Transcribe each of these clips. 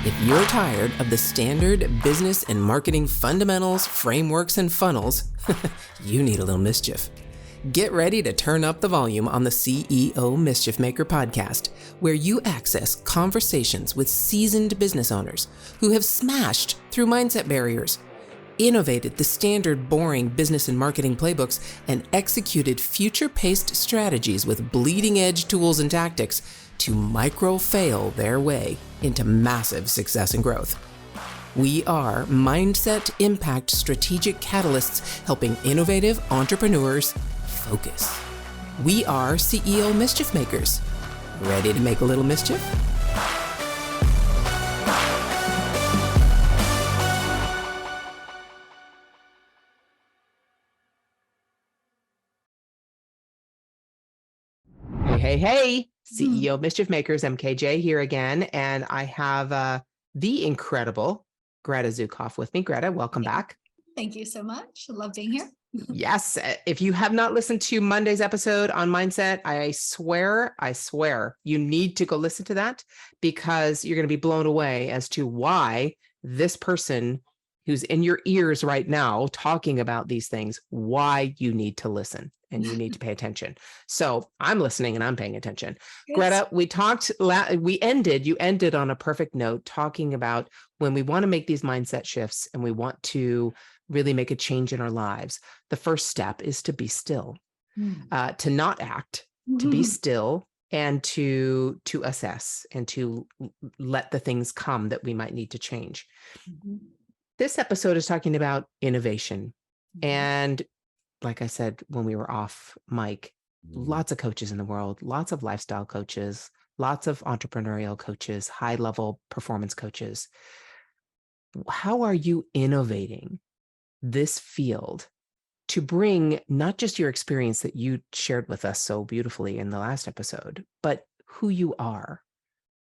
If you're tired of the standard business and marketing fundamentals, frameworks, and funnels, you need a little mischief. Get ready to turn up the volume on the CEO Mischief Maker podcast, where you access conversations with seasoned business owners who have smashed through mindset barriers, innovated the standard boring business and marketing playbooks, and executed future-paced strategies with bleeding-edge tools and tactics to micro-fail their way into massive success and growth. We are Mindset Impact Strategic Catalysts helping innovative entrepreneurs focus. We are CEO Mischief Makers. Ready to make a little mischief? Hey, CEO Mischief Makers, MKJ here again, and I have the incredible Greta Zukoff with me. Greta, welcome back. Thank you so much. I love being here. Yes. If you have not listened to Monday's episode on mindset, I swear, you need to go listen to that, because you're going to be blown away as to why this person who's in your ears right now talking about these things, why you need to listen and you need to pay attention. So I'm listening and I'm paying attention. Yes. Greta, you ended on a perfect note talking about when we want to make these mindset shifts and we want to really make a change in our lives. The first step is to be still, to not act, to be still, and to assess and to let the things come that we might need to change. This episode is talking about innovation. And like I said, when we were off mic, lots of coaches in the world, lots of lifestyle coaches, lots of entrepreneurial coaches, high-level performance coaches. How are you innovating this field to bring not just your experience that you shared with us so beautifully in the last episode, but who you are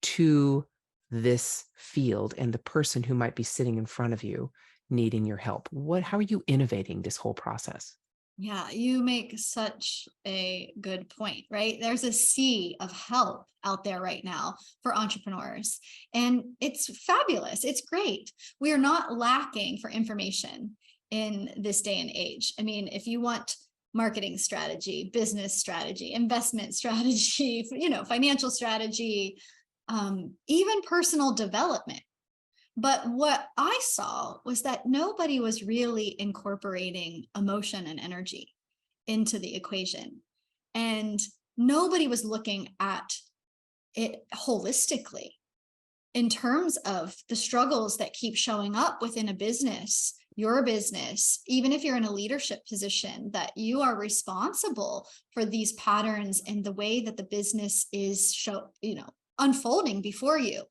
to this field and the person who might be sitting in front of you needing your help? How are you innovating this whole process? Yeah, you make such a good point, right? There's a sea of help out there right now for entrepreneurs, and it's fabulous. It's great. We are not lacking for information in this day and age. I mean, if you want marketing strategy, business strategy, investment strategy, financial strategy, even personal development. But what I saw was that nobody was really incorporating emotion and energy into the equation. And nobody was looking at it holistically in terms of the struggles that keep showing up within a business, your business, even if you're in a leadership position, that you are responsible for these patterns and the way that the business is unfolding before you.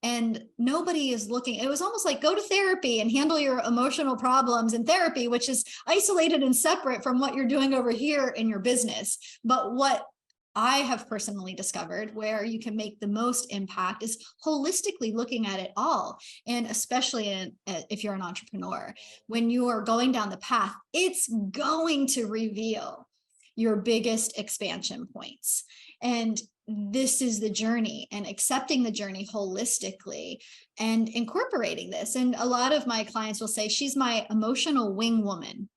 And nobody is looking. It was almost like go to therapy and handle your emotional problems in therapy, which is isolated and separate from what you're doing over here in your business. But what I have personally discovered where you can make the most impact is holistically looking at it all. And especially if you're an entrepreneur, when you are going down the path, it's going to reveal your biggest expansion points. And this is the journey, and accepting the journey holistically and incorporating this. And a lot of my clients will say, she's my emotional wing woman,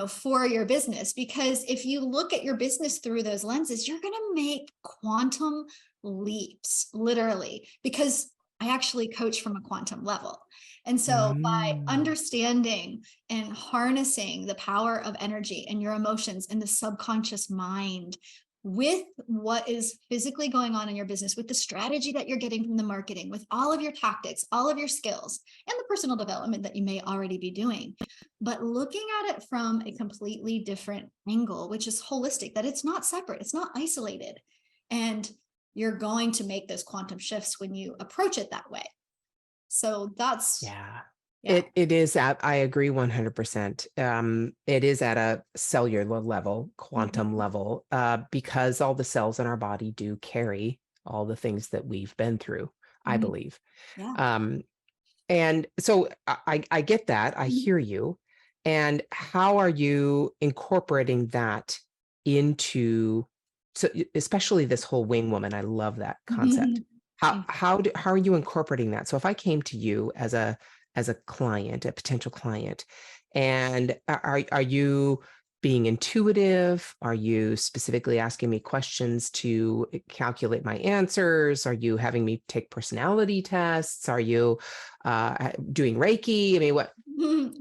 for your business. Because if you look at your business through those lenses, you're going to make quantum leaps, literally, because I actually coach from a quantum level. And so by understanding and harnessing the power of energy and your emotions and the subconscious mind, with what is physically going on in your business, with the strategy that you're getting from the marketing, with all of your tactics, all of your skills, and the personal development that you may already be doing, but looking at it from a completely different angle, which is holistic, that it's not separate, it's not isolated. And you're going to make those quantum shifts when you approach it that way. So that's... Yeah. It is I agree 100%. It is at a cellular level, quantum level, because all the cells in our body do carry all the things that we've been through, I believe. Yeah. And so I get that. I hear you. And how are you incorporating that into, so especially this whole wing woman? I love that concept. How are you incorporating that? So if I came to you as a client, a potential client, and are you being intuitive? Are you specifically asking me questions to calculate my answers? Are you having me take personality tests? Are you doing Reiki? I mean, what?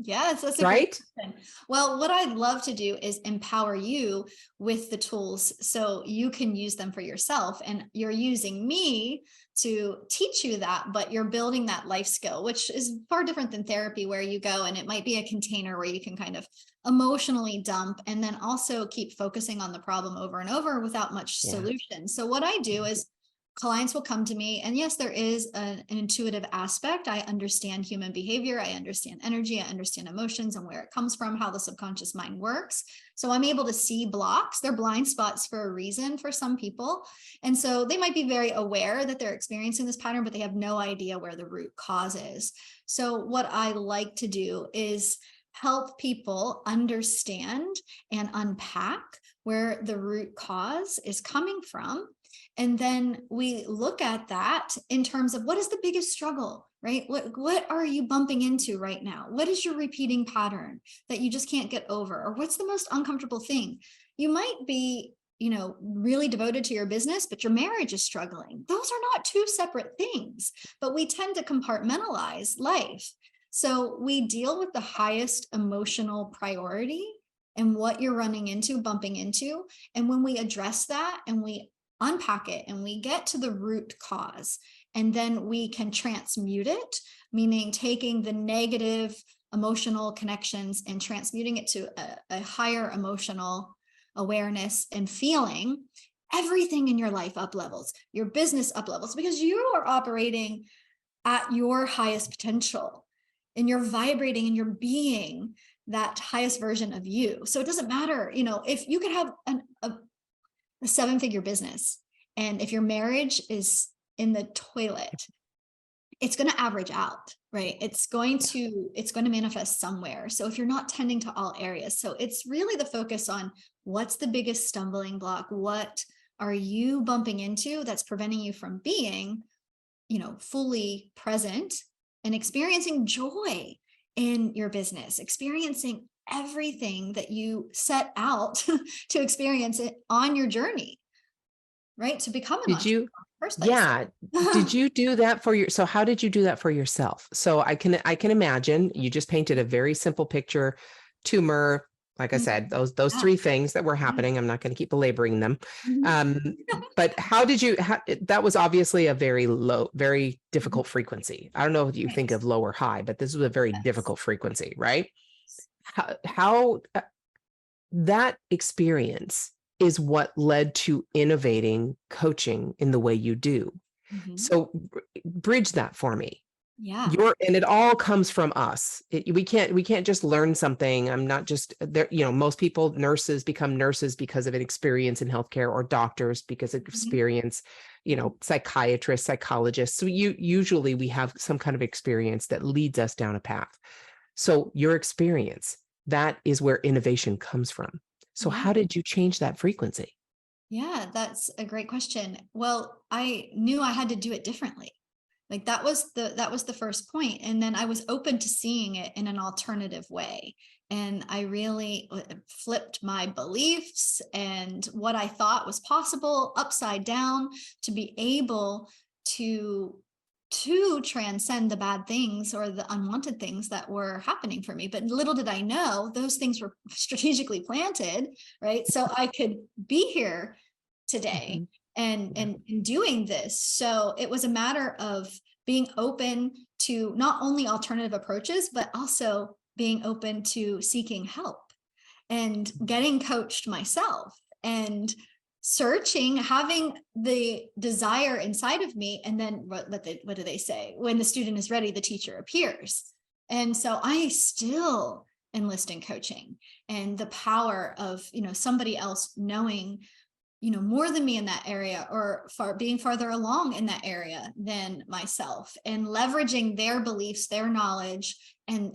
Yes, that's a great Right? question. Well, what I'd love to do is empower you with the tools so you can use them for yourself. And you're using me to teach you that, but you're building that life skill, which is far different than therapy, where you go and it might be a container where you can kind of emotionally dump and then also keep focusing on the problem over and over without much Yeah. solution. So what I do is clients will come to me, and yes, there is an intuitive aspect. I understand human behavior, I understand energy, I understand emotions and where it comes from, how the subconscious mind works. So I'm able to see blocks. They're blind spots for a reason for some people. And so they might be very aware that they're experiencing this pattern, but they have no idea where the root cause is. So what I like to do is help people understand and unpack where the root cause is coming from. And then we look at that in terms of what is the biggest struggle, right? What are you bumping into right now? What is your repeating pattern that you just can't get over? Or what's the most uncomfortable thing? You might be, really devoted to your business, but your marriage is struggling. Those are not two separate things, but we tend to compartmentalize life. So we deal with the highest emotional priority and what you're running into, bumping into. And when we address that and we unpack it and we get to the root cause, and then we can transmute it, meaning taking the negative emotional connections and transmuting it to a higher emotional awareness and feeling, everything in your life up levels, your business up levels, because you are operating at your highest potential and you're vibrating and you're being that highest version of you. So it doesn't matter, if you could have a seven-figure business, and if your marriage is in the toilet, it's going to average out, right? It's going to manifest somewhere. So if you're not tending to all areas, so it's really the focus on what's the biggest stumbling block, what are you bumping into that's preventing you from being, fully present and experiencing joy in your business, experiencing everything that you set out to experience it on your journey, right? To become an Did entrepreneur you? in the first place. Yeah. Did you do that so how did you do that for yourself? So I can imagine you just painted a very simple picture, tumor, like I said, those Yeah. three things that were happening. I'm not going to keep belaboring them. Mhm. But that was obviously a very low, very difficult frequency. I don't know if you think Right. of low or high, but this was a very Yes. difficult frequency, right? How that experience is what led to innovating coaching in the way you do. Mhm. So bridge that for me. Yeah. And it all comes from us. We can't just learn something. I'm not just there. Most people, nurses become nurses because of an experience in healthcare, or doctors because of Mhm. experience, psychiatrists, psychologists. So usually we have some kind of experience that leads us down a path. So your experience, that is where innovation comes from. So Yeah. how did you change that frequency? Yeah, that's a great question. Well, I knew I had to do it differently. Like that was the first point. And then I was open to seeing it in an alternative way. And I really flipped my beliefs and what I thought was possible upside down to be able to transcend the bad things or the unwanted things that were happening for me. But little did I know those things were strategically planted, right? So I could be here today Mhm. Yeah. and doing this. So it was a matter of being open to not only alternative approaches, but also being open to seeking help and getting coached myself and searching, having the desire inside of me. And then what do they say? When the student is ready, the teacher appears. And so I still enlist in coaching and the power of, somebody else knowing more than me in that area, or being farther along in that area than myself, and leveraging their beliefs, their knowledge, and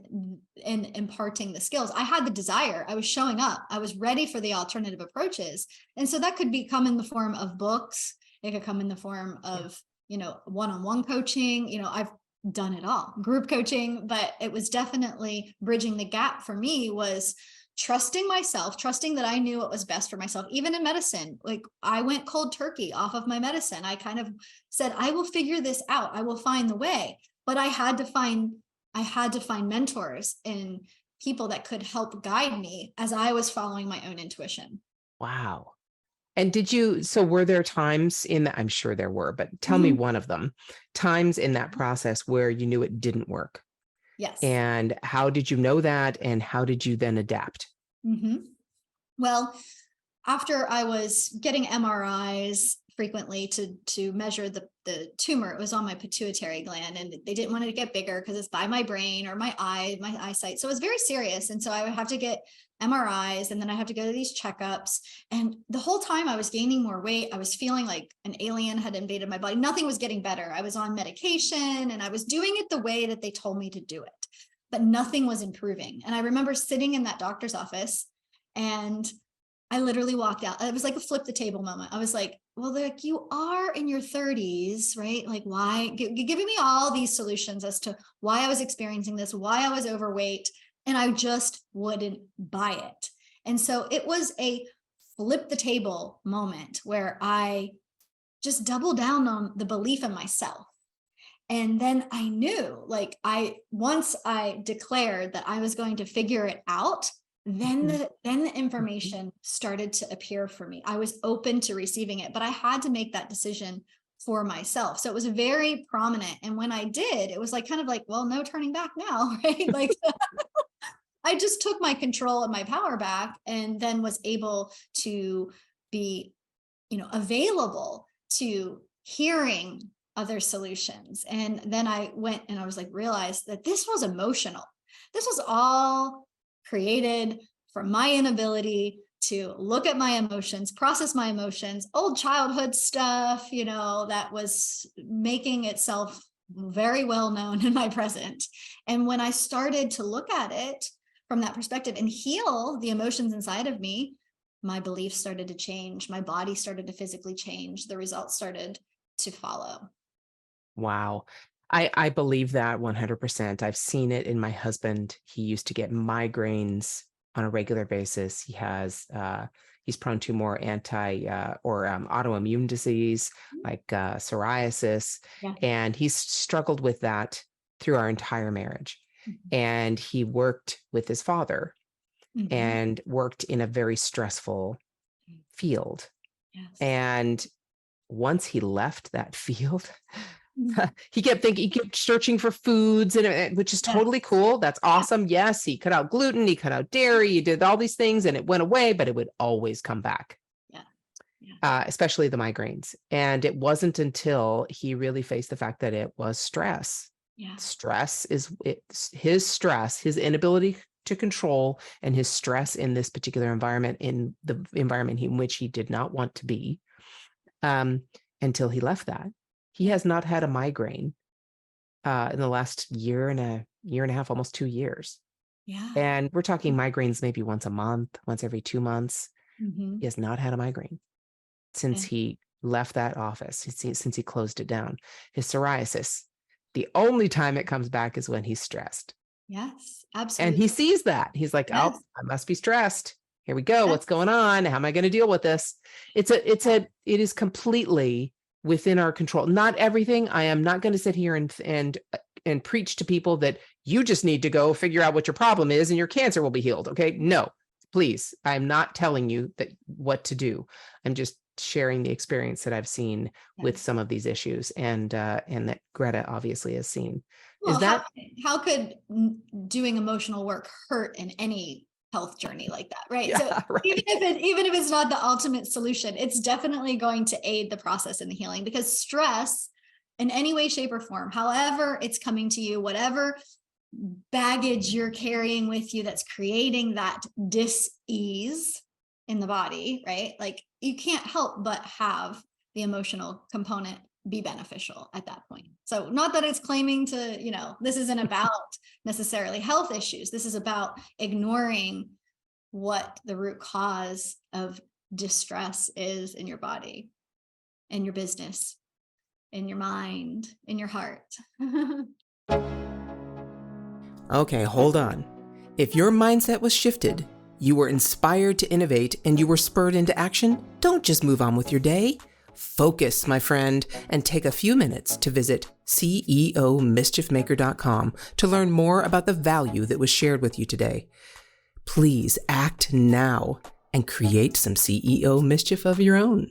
imparting the skills. I had the desire, I was showing up, I was ready for the alternative approaches. And so that could come in the form of books, it could come in the form Yeah. of one-on-one coaching, I've done it all, group coaching, but it was definitely bridging the gap for me was trusting myself, trusting that I knew what was best for myself. Even in medicine, like I went cold turkey off of my medicine. I kind of said, I will figure this out. I will find the way. But I had to find mentors and people that could help guide me as I was following my own intuition. Wow. And so were there times in that, I'm sure there were, but tell me Mhm. one of them, times in that process where you knew it didn't work? Yes. And how did you know that? And how did you then adapt? hmm Well, after I was getting MRIs frequently to measure the tumor, it was on my pituitary gland, and they didn't want it to get bigger because it's by my brain or my eyesight. So it was very serious. And so I would have to get MRIs, and then I have to go to these checkups. And the whole time I was gaining more weight, I was feeling like an alien had invaded my body. Nothing was getting better. I was on medication and I was doing it the way that they told me to do it, but nothing was improving. And I remember sitting in that doctor's office, and I literally walked out. It was like a flip the table moment. I was like, well, like you are in your 30s, right? Like why giving me all these solutions as to why I was experiencing this, why I was overweight, and I just wouldn't buy it. And so it was a flip the table moment where I just doubled down on the belief in myself. And then I knew, like once I declared that I was going to figure it out, then Mhm. the information started to appear for me. I was open to receiving it, but I had to make that decision for myself. So it was very prominent. And when I did, it was like kind of like, well, no turning back now, right? Like I just took my control and my power back, and then was able to be, available to hearing other solutions. And then I went and I was like, realized that this was emotional. This was all created from my inability to look at my emotions, process my emotions, old childhood stuff, that was making itself very well known in my present. And when I started to look at it from that perspective and heal the emotions inside of me, my beliefs started to change. My body started to physically change. The results started to follow. Wow. I believe that 100%. I've seen it in my husband. He used to get migraines on a regular basis. He's prone to more autoimmune disease like psoriasis, Yeah. and he's struggled with that through our entire marriage. And he worked with his father Mhm. and worked in a very stressful field. Yes. And once he left that field, Mhm. he kept searching for foods, and which is Yes. totally cool. That's Yeah. awesome. Yes, he cut out gluten, he cut out dairy, he did all these things, and it went away, but it would always come back, Yeah. Yeah. especially the migraines. And it wasn't until he really faced the fact that it was stress. Yeah. His stress, his inability to control, and his stress in this particular environment, in the environment in which he did not want to be, um, until he left that. He Yeah. has not had a migraine in the last year and a half, almost 2 years. Yeah. And we're talking migraines maybe once a month, once every 2 months. Mhm. He has not had a migraine since Yeah. he left that office, since he closed it down. His psoriasis, the only time it comes back is when he's stressed. Yes. And he Absolutely. sees that. He's like, oh, Yes. I must be stressed. Here we go. Yes. What's going on? How am I going to deal with this? It is completely within our control. Not everything. I am not going to sit here and preach to people that you just need to go figure out what your problem is and your cancer will be healed. Okay. No, please. I'm not telling you that what to do. I'm just sharing the experience that I've seen with Yes. some of these issues, and that Greta obviously has seen. Is Well, how that how could doing emotional work hurt in any health journey like that, right? So yeah, right. even if it's not the ultimate solution, it's definitely going to aid the process in the healing, because stress in any way, shape, or form, however it's coming to you, whatever baggage you're carrying with you that's creating that dis-ease in the body, right? Like you can't help but have the emotional component be beneficial at that point. So not that it's claiming to, this isn't about necessarily health issues. This is about ignoring what the root cause of distress is in your body and your business. in your mind, in your heart. Okay, hold on. If your mindset was shifted, you were inspired to innovate, and you were spurred into action, don't just move on with your day. Focus, my friend, and take a few minutes to visit ceomischiefmaker.com to learn more about the value that was shared with you today. Please act now and create some CEO mischief of your own.